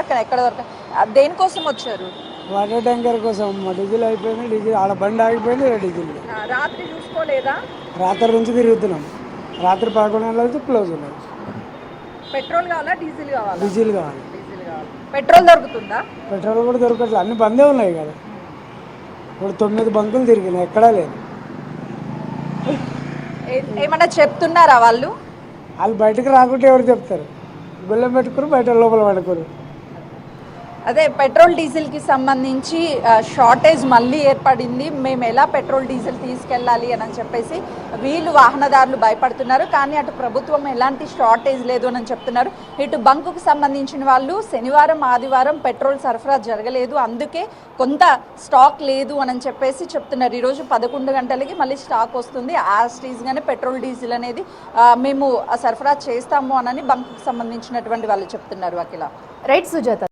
అక్కడ ఎక్కడ వరకు దేనికోసం వచ్చారు? వాటర్ ట్యాంకర్ కోసం. డీజిల్ అయిపోయింది, డీజిల్ ఆడ బండి ఆగిపోయింది, డీజిల్ రాత్రి చూసుకోలేదా? రాత్రి నుంచి తిరుగుతున్నాం. రాత్రి 11 గంటలకు క్లోజ్ ఉన్నది. పెట్రోల్ కావాలా డీజిల్ కావాలా? డీజిల్ కావాలి. డీజిల్ కావాలి. పెట్రోల్ దొరుకుతుందా? పెట్రోల్ కూడా దొరకట్లేదు, అన్ని బందే ఉన్నాయి కదా. ఇప్పుడు 9 బంకులు తిరిగినాయి, ఎక్కడా లేదు. ఏమన్నా చెప్తున్నారా వాళ్ళు? వాళ్ళు బయటకు రాకుంటే ఎవరు చెప్తారు? గుళ్ళెం పెట్టుకుని బయట లోపల పడుకోరు. అదే పెట్రోల్ డీజిల్కి సంబంధించి షార్టేజ్ మళ్ళీ ఏర్పడింది, మేము ఎలా పెట్రోల్ డీజిల్ తీసుకెళ్ళాలి అని చెప్పేసి వీళ్ళు వాహనదారులు భయపడుతున్నారు. కానీ అటు ప్రభుత్వం ఎలాంటి షార్టేజ్ లేదు అని చెప్తున్నారు. ఇటు బంకుకు సంబంధించిన వాళ్ళు శనివారం ఆదివారం పెట్రోల్ సరఫరా జరగలేదు, అందుకే కొంత స్టాక్ లేదు అని చెప్పేసి చెప్తున్నారు. ఈరోజు 11 గంటలకి మళ్ళీ స్టాక్ వస్తుంది, ఆ స్టేజ్గానే పెట్రోల్ డీజిల్ అనేది మేము సరఫరా చేస్తాము అని బంకుకు సంబంధించినటువంటి వాళ్ళు చెప్తున్నారు. అఖిల. రైట్ సుజాత.